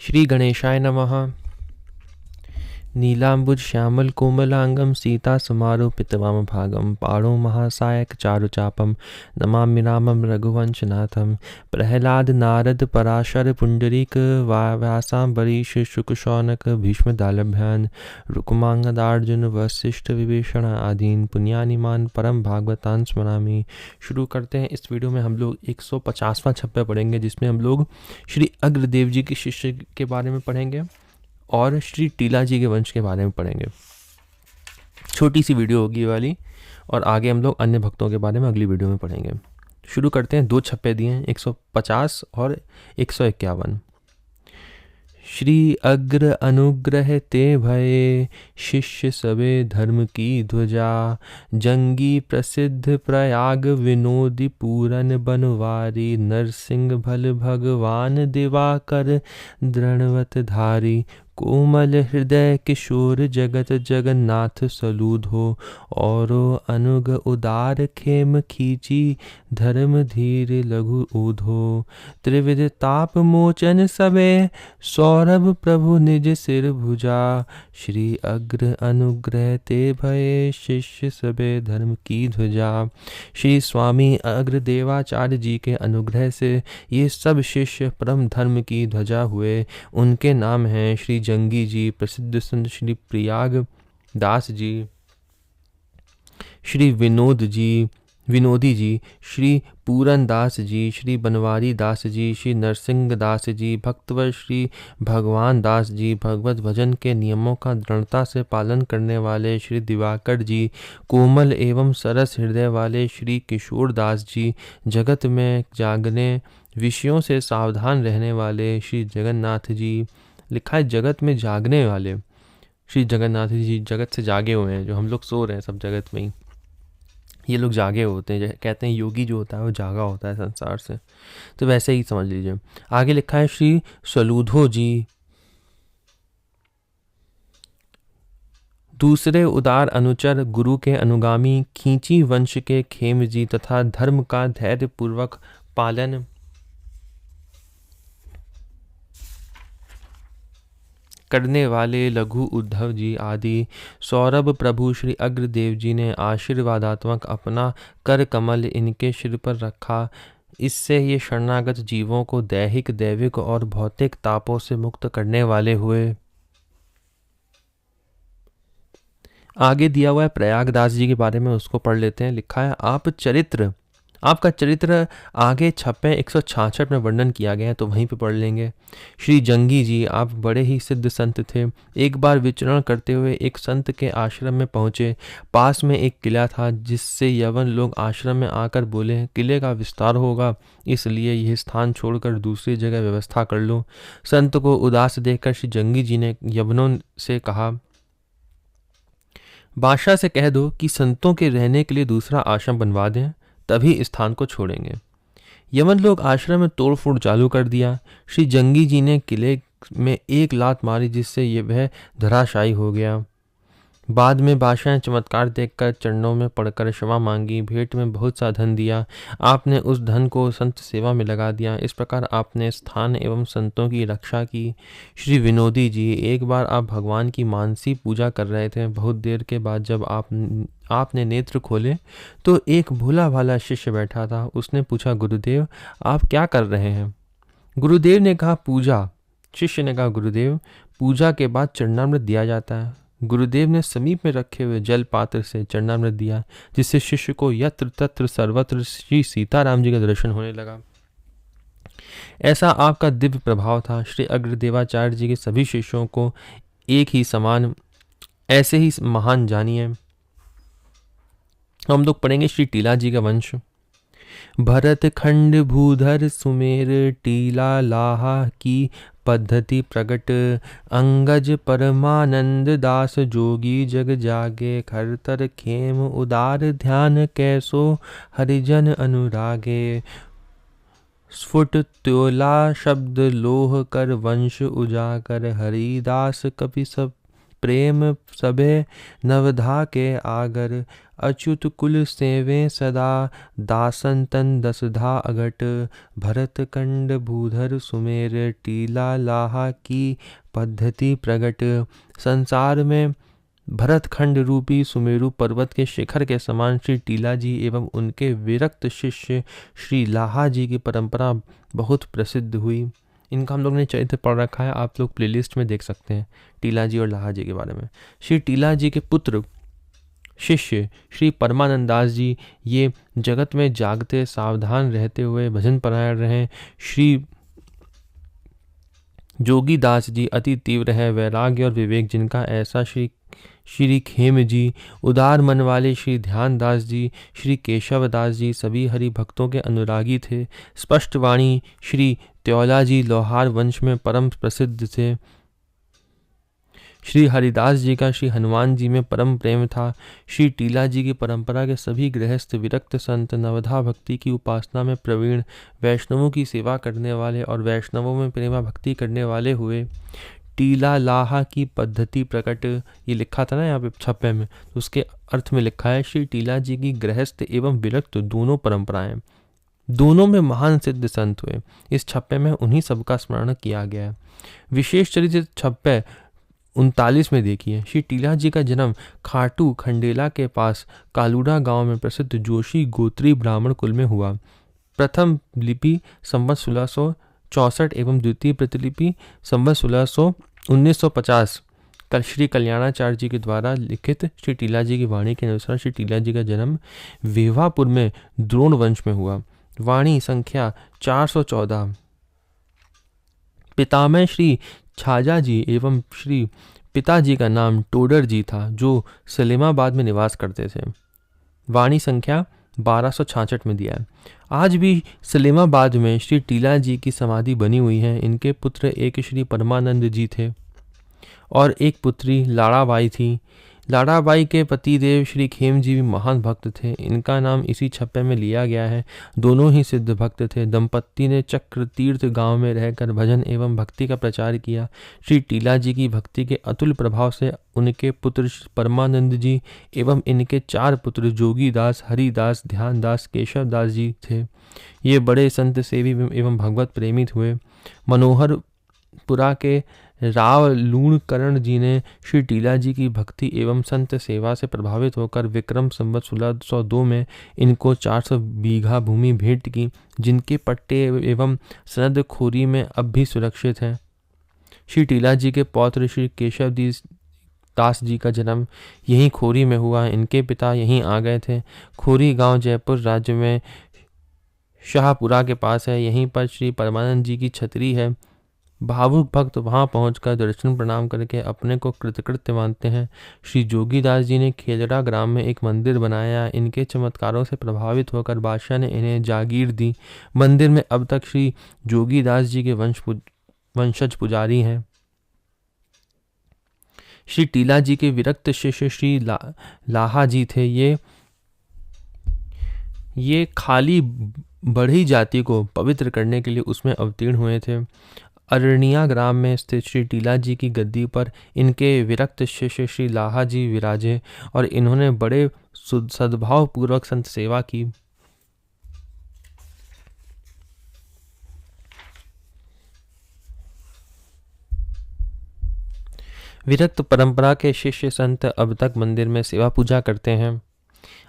श्री गणेशाय नमः। नीलाम्बुज श्यामल कोमलांगम सीता समारोपित वामभागम पाणो महासायक चारुचापम नमामि रामं रघुवंशनाथम। प्रहलाद नारद पराशर पुंडरीक व्यासाम्बरीश शुक शौनक भीष्म दालभ्यान रुक्मांगदार्जुन वशिष्ठ विभीषण आदीन पुण्यानिमान परम भागवतान स्मरामि। शुरू करते हैं। इस वीडियो में हम लोग 150वां छप्पा पढ़ेंगे, जिसमें हम लोग श्री अग्रदेव जी के शिष्य के बारे में पढ़ेंगे और श्री टीला जी के वंश के बारे में पढ़ेंगे। छोटी सी वीडियो होगी ये वाली, और आगे हम लोग अन्य भक्तों के बारे में अगली वीडियो में पढ़ेंगे। शुरू करते हैं। 2 छप्पे दिए हैं, 150 और 151। श्री अग्र अनुग्रह ते भये शिष्य सबे धर्म की ध्वजा। जंगी प्रसिद्ध प्रयाग विनोदी पूरन बनवारी। नरसिंह भल भगवान दिवाकर दृढ़वत धारी। कोमल हृदय किशोर जगत जगन्नाथ सलूधो। औरो अनुग उदार खेम खींची धर्म धीर लघु ऊधो। त्रिविध ताप मोचन सबे सौरभ प्रभु निज सिर भुजा। श्री अग्र अनुग्रह ते भये शिष्य सबे धर्म की ध्वजा। श्री स्वामी अग्रदेवाचार्य जी के अनुग्रह से ये सब शिष्य परम धर्म की ध्वजा हुए। उनके नाम हैं श्री जंगी जी, प्रसिद्ध संत श्री प्रयाग दास जी, श्री विनोदी जी, श्री पूरन दास जी, श्री बनवारी दास जी, श्री नरसिंह दास जी, भक्तवर श्री भगवान दास जी, भगवत भजन के नियमों का दृढ़ता से पालन करने वाले श्री दिवाकर जी, कोमल एवं सरस हृदय वाले श्री किशोर दास जी, जगत में जागने विषयों से सावधान रहने वाले श्री जगन्नाथ जी। लिखा है जगत में जागने वाले श्री जगन्नाथ जी, जगत से जागे हुए हैं। जो हम लोग सो रहे हैं सब जगत में ही, ये लोग जागे होते हैं। कहते हैं योगी जो होता है वो जागा होता है संसार से, तो वैसे ही समझ लीजिए। आगे लिखा है श्री सलूधो जी, दूसरे उदार अनुचर गुरु के अनुगामी, खींची वंश के खेम जी तथा धर्म का धैर्य पूर्वक पालन करने वाले लघु उद्धव जी आदि। सौरभ प्रभु श्री अग्रदेव जी ने आशीर्वादात्मक अपना कर कमल इनके सिर पर रखा। इससे ये शरणागत जीवों को दैहिक दैविक और भौतिक तापों से मुक्त करने वाले हुए। आगे दिया हुआ है प्रयागदास जी के बारे में, उसको पढ़ लेते हैं। लिखा है आपका चरित्र आगे छप्पे 166 में वर्णन किया गया है, तो वहीं पे पढ़ लेंगे। श्री जंगी जी, आप बड़े ही सिद्ध संत थे। एक बार विचरण करते हुए एक संत के आश्रम में पहुँचे। पास में एक किला था, जिससे यवन लोग आश्रम में आकर बोले किले का विस्तार होगा, इसलिए यह स्थान छोड़कर दूसरी जगह व्यवस्था कर लो। संत को उदास देखकर श्री जंगी जी ने यवनों से कहा, बादशाह से कह दो कि संतों के रहने के लिए दूसरा आश्रम बनवा दें, तभी इस स्थान को छोड़ेंगे। यमन लोग आश्रम में तोड़फोड़ चालू कर दिया। श्री जंगी जी ने किले में एक लात मारी, जिससे वह धराशायी हो गया। बाद में बादशाह ने चमत्कार देखकर चरणों में पड़कर क्षमा मांगी। भेंट में बहुत सा धन दिया। आपने उस धन को संत सेवा में लगा दिया। इस प्रकार आपने स्थान एवं संतों की रक्षा की। श्री विनोदी जी, एक बार आप भगवान की मानसी पूजा कर रहे थे। बहुत देर के बाद जब आपने नेत्र खोले तो एक भोला भाला शिष्य बैठा था। उसने पूछा, गुरुदेव आप क्या कर रहे हैं? गुरुदेव ने कहा, पूजा। शिष्य ने कहा, गुरुदेव पूजा के बाद चरणामृत दिया जाता है। गुरुदेव ने समीप में रखे हुए जल पात्र से चरणामृत दिया, जिससे शिष्य को यत्र तत्र सर्वत्र श्री सीताराम जी का दर्शन होने लगा। ऐसा आपका दिव्य प्रभाव था। श्री अग्रदेवाचार्य जी के सभी शिष्यों को एक ही समान ऐसे ही महान जानिए। हम लोग पढ़ेंगे श्री टीला जी का वंश। भरत खंड भूधर सुमेर टीला लाहा की पद्धति प्रगट। अंगज परमानंद दास जोगी जग जागे। खरतर खेम उदार ध्यान कैसो हरिजन अनुरागे। स्फुट त्योला शब्द लोह कर वंश उजागर। हरिदास कपि सब प्रेम सबे नवधा के आगर। अच्युत कुल सेवे सदा, दासन तन दसधा अगट, भरत कंड भूधर सुमेर, टीला लाहा की पद्धति प्रगट। संसार में भरतखंड रूपी सुमेरु पर्वत के शिखर के समान श्री टीला जी एवं उनके विरक्त शिष्य श्री लाहा जी की परंपरा बहुत प्रसिद्ध हुई। इनका हम लोग ने चरित्र पढ़ रखा है, आप लोग प्लेलिस्ट में देख सकते हैं टीला जी और लाहा जी के बारे में। श्री टीला जी के पुत्र शिष्य श्री परमानंदास जी ये जगत में जागते सावधान रहते हुए भजन परायण रहे। श्री जोगीदास जी अति तीव्र है वैराग्य और विवेक जिनका, ऐसा श्री खेम जी। उदार मन वाले श्री ध्यानदास जी, श्री केशवदास जी सभी हरि भक्तों के अनुरागी थे। स्पष्ट वाणी श्री त्योला जी लोहार वंश में परम प्रसिद्ध थे। श्री हरिदास जी का श्री हनुमान जी में परम प्रेम था। श्री टीला जी की परंपरा के सभी गृहस्थ विरक्त संत नवधा भक्ति की उपासना में प्रवीण, वैष्णवों की सेवा करने वाले और वैष्णवों में प्रेमा भक्ति करने वाले हुए। टीला लाहा की पद्धति प्रकट, ये लिखा था ना यहाँ पे छप्पे में, तो उसके अर्थ में लिखा है श्री टीला जी की गृहस्थ एवं विरक्त दोनों परंपराएं, दोनों में महान सिद्ध संत हुए। इस छप्पे में उन्हीं सबका स्मरण किया गया है। विशेष चरित्र छप्पे 39 में देखिए। श्री टीला जी का जन्म खाटू खंडेला के पास कालूड़ा गांव में प्रसिद्ध जोशी गोत्री ब्राह्मण कुल में हुआ। प्रथम लिपि संवत 1664 एवं द्वितीय प्रतिलिपि संवत 1950 कल श्री कल्याणाचार्य जी के द्वारा लिखित श्री टीला जी की वाणी के अनुसार श्री टीला जी का जन्म वेवापुर में द्रोण वंश में हुआ। वाणी संख्या 414। पितामह श्री छाजा जी एवं श्री पिताजी का नाम टोडर जी था जो सलेमाबाद में निवास करते थे। वाणी संख्या 1266 में दिया है। आज भी सलेमाबाद में श्री टीला जी की समाधि बनी हुई है। इनके पुत्र एक श्री परमानंद जी थे और एक पुत्री लाड़ाबाई थी। लाड़ाबाई के पतिदेव श्री खेम जी भी महान भक्त थे। इनका नाम इसी छप्पे में लिया गया है। दोनों ही सिद्ध भक्त थे। दंपत्ति ने चक्र तीर्थ गांव में रहकर भजन एवं भक्ति का प्रचार किया। श्री टीला जी की भक्ति के अतुल प्रभाव से उनके पुत्र परमानंद जी एवं इनके 4 पुत्र जोगीदास, हरिदास, ध्यानदास, केशवदास जी थे। ये बड़े संत सेवी एवं भगवत प्रेमित हुए। मनोहरपुरा के राव लूणकरण जी ने श्री टीला जी की भक्ति एवं संत सेवा से प्रभावित होकर विक्रम संवत 1602 में इनको 400 बीघा भूमि भेंट की, जिनके पट्टे एवं सनद खोरी में अब भी सुरक्षित हैं। श्री टीला जी के पौत्र श्री केशव दास जी का जन्म यहीं खोरी में हुआ। इनके पिता यहीं आ गए थे। खोरी गांव जयपुर राज्य में शाहपुरा के पास है। यहीं पर श्री परमानंद जी की छतरी है। भावुक भक्त वहां पहुंचकर दर्शन प्रणाम करके अपने को कृतकृत्य मानते हैं। श्री जोगीदास जी ने खेलड़ा ग्राम में एक मंदिर बनाया। इनके चमत्कारों से प्रभावित होकर बादशाह ने इन्हें जागीर दी। मंदिर में अब तक श्री जोगीदास जी के वंशज पुजारी हैं। श्री टीला जी के विरक्त शिष्य श्री लाहा जी थे। ये खाली बढ़ी जाति को पवित्र करने के लिए उसमें अवतीर्ण हुए थे। अरनिया ग्राम में स्थित श्री टीला जी की गद्दी पर इनके विरक्त शिष्य श्री लाहा जी विराजे और इन्होंने बड़े सद्भाव पूर्वक संत सेवा की। विरक्त परंपरा के शिष्य संत अब तक मंदिर में सेवा पूजा करते हैं।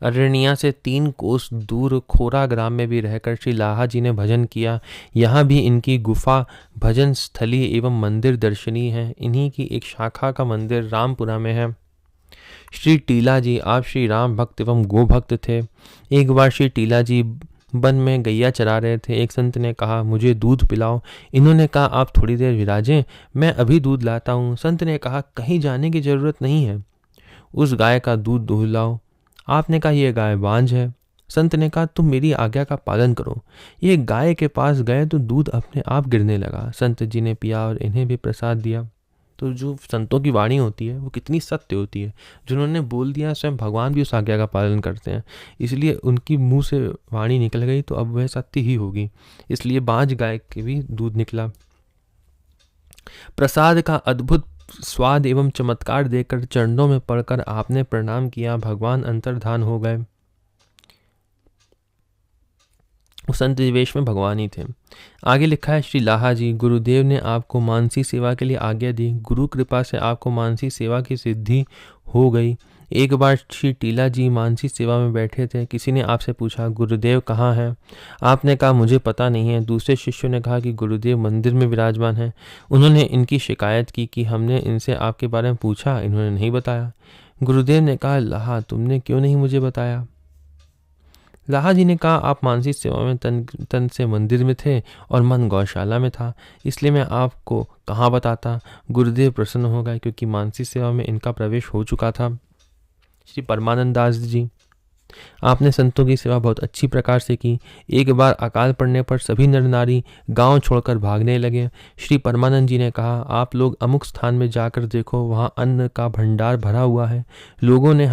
अरनिया से 3 कोस दूर खोरा ग्राम में भी रहकर श्री लाहा जी ने भजन किया। यहाँ भी इनकी गुफा, भजन स्थली एवं मंदिर दर्शनीय है। इन्हीं की एक शाखा का मंदिर रामपुरा में है। श्री टीला जी आप श्री राम भक्त एवं गो भक्त थे। एक बार श्री टीला जी वन में गैया चरा रहे थे। एक संत ने कहा, मुझे दूध पिलाओ। इन्होंने कहा, आप थोड़ी देर विराजें, मैं अभी दूध लाता हूँ। संत ने कहा, कहीं जाने की जरूरत नहीं है, उस गाय का दूध दूह लाओ। आपने कहा, यह गाय बांझ है। संत ने कहा, तुम मेरी आज्ञा का पालन करो। ये गाय के पास गए तो दूध अपने आप गिरने लगा। संत जी ने पिया और इन्हें भी प्रसाद दिया। तो जो संतों की वाणी होती है वो कितनी सत्य होती है। जिन्होंने बोल दिया स्वयं भगवान भी उस आज्ञा का पालन करते हैं, इसलिए उनकी मुंह से वाणी निकल गई तो अब वह सत्य ही होगी। इसलिए बांझ गाय के भी दूध निकला। प्रसाद का अद्भुत स्वाद एवं चमत्कार देखकर चरणों में पड़कर आपने प्रणाम किया। भगवान अंतर्धान हो गए। उस अंतर्वेश में भगवान ही थे। आगे लिखा है, श्री लाहा जी, गुरुदेव ने आपको मानसी सेवा के लिए आज्ञा दी। गुरु कृपा से आपको मानसी सेवा की सिद्धि हो गई। एक बार श्री टीला जी मानसी सेवा में बैठे थे। किसी ने आपसे पूछा, गुरुदेव कहाँ हैं? आपने कहा, मुझे पता नहीं है। दूसरे शिष्यों ने कहा कि गुरुदेव मंदिर में विराजमान हैं। उन्होंने इनकी शिकायत की कि हमने इनसे आपके बारे में पूछा, इन्होंने नहीं बताया। गुरुदेव ने कहा, लाहा तुमने क्यों नहीं मुझे बताया? लाहा जी ने कहा, आप मानसिक सेवा में तन से मंदिर में थे और मन गौशाला में था, इसलिए मैं आपको कहाँ बताता। गुरुदेव प्रसन्न हो गए क्योंकि मानसिक सेवा में इनका प्रवेश हो चुका था। श्री परमानंद दास जी, आपने संतों की सेवा बहुत अच्छी प्रकार से की। एक बार अकाल पड़ने पर सभी नर नारी गांव छोड़कर भागने लगे। श्री परमानंद जी ने कहा, आप लोग अमुक स्थान में जाकर देखो, वहाँ अन्न का भंडार भरा हुआ है। लोगों ने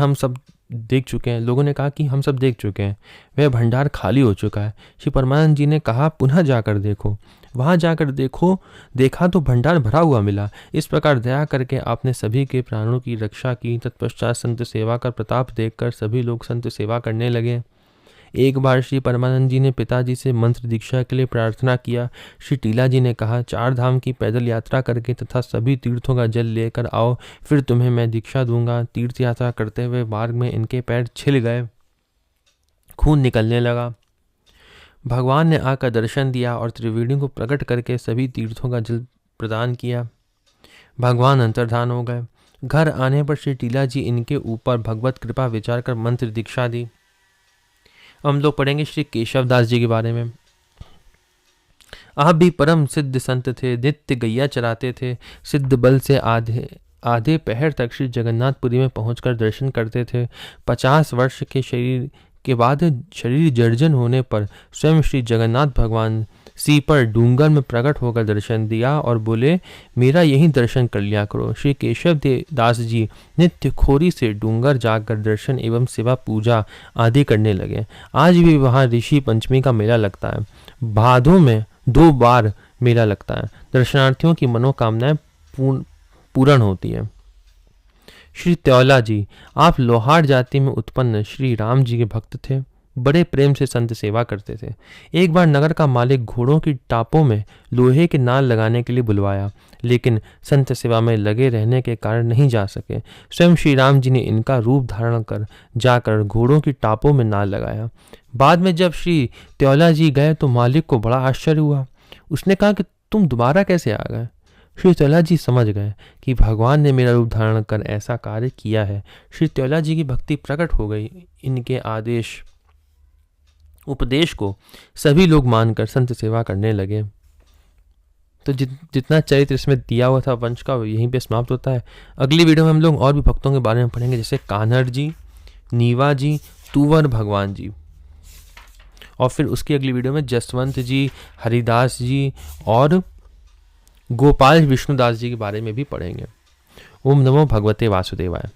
कहा कि हम सब देख चुके हैं, वह भंडार खाली हो चुका है। श्री परमानंद जी ने कहा, पुनः जाकर देखो। वहां जाकर देखा तो भंडार भरा हुआ मिला। इस प्रकार दया करके आपने सभी के प्राणों की रक्षा की। तत्पश्चात संत सेवा का प्रताप देखकर सभी लोग संत सेवा करने लगे। एक बार श्री परमानंद जी ने पिताजी से मंत्र दीक्षा के लिए प्रार्थना किया। श्री टीला जी ने कहा, 4 धाम की पैदल यात्रा करके तथा सभी तीर्थों का जल लेकर आओ, फिर तुम्हें मैं दीक्षा दूंगा। तीर्थ यात्रा करते हुए मार्ग में इनके पैर छिल गए, खून निकलने लगा। भगवान ने आकर दर्शन दिया और त्रिवेणी को प्रकट करके सभी तीर्थों का जल प्रदान किया। भगवान अंतर्धान हो गए। घर आने पर श्री टीला जी इनके ऊपर भगवत कृपा विचार कर मंत्र दीक्षा दी। हम लोग पढ़ेंगे श्री केशव दास जी के बारे में। आप भी परम सिद्ध संत थे, नित्य गैया चराते थे। सिद्ध बल से आधे पहर तक श्री जगन्नाथपुरी में पहुंचकर दर्शन करते थे। 50 वर्ष के शरीर के बाद शरीर जर्जन होने पर स्वयं श्री जगन्नाथ भगवान सी पर डूंगर में प्रकट होकर दर्शन दिया और बोले, मेरा यहीं दर्शन कर लिया करो। श्री केशव दास जी नित्य खोरी से डूंगर जाकर दर्शन एवं सेवा पूजा आदि करने लगे। आज भी वहाँ ऋषि पंचमी का मेला लगता है। भादों में 2 बार मेला लगता है। दर्शनार्थियों की मनोकामनाएं पूर्ण होती है। श्री त्योला जी, आप लोहार जाति में उत्पन्न श्री राम जी के भक्त थे। बड़े प्रेम से संत सेवा करते थे। एक बार नगर का मालिक घोड़ों की टापों में लोहे के नाल लगाने के लिए बुलवाया, लेकिन संत सेवा में लगे रहने के कारण नहीं जा सके। स्वयं श्री राम जी ने इनका रूप धारण कर जाकर घोड़ों की टापों में नाल लगाया। बाद में जब श्री त्योला जी गए तो मालिक को बड़ा आश्चर्य हुआ। उसने कहा कि तुम दोबारा कैसे आ गए? श्री त्योला जी समझ गए कि भगवान ने मेरा रूप धारण कर ऐसा कार्य किया है। श्री त्योला जी की भक्ति प्रकट हो गई। इनके उपदेश को सभी लोग मानकर संत सेवा करने लगे। तो जितना चरित्र इसमें दिया हुआ था वंश का, यहीं पे समाप्त होता है। अगली वीडियो में हम लोग और भी भक्तों के बारे में पढ़ेंगे, जैसे कान्हर जी, नीवा जी, तुवर भगवान जी, और फिर उसकी अगली वीडियो में जसवंत जी, हरिदास जी और गोपाल विष्णुदास जी के बारे में भी पढ़ेंगे। ओम नमो भगवते वासुदेवाय।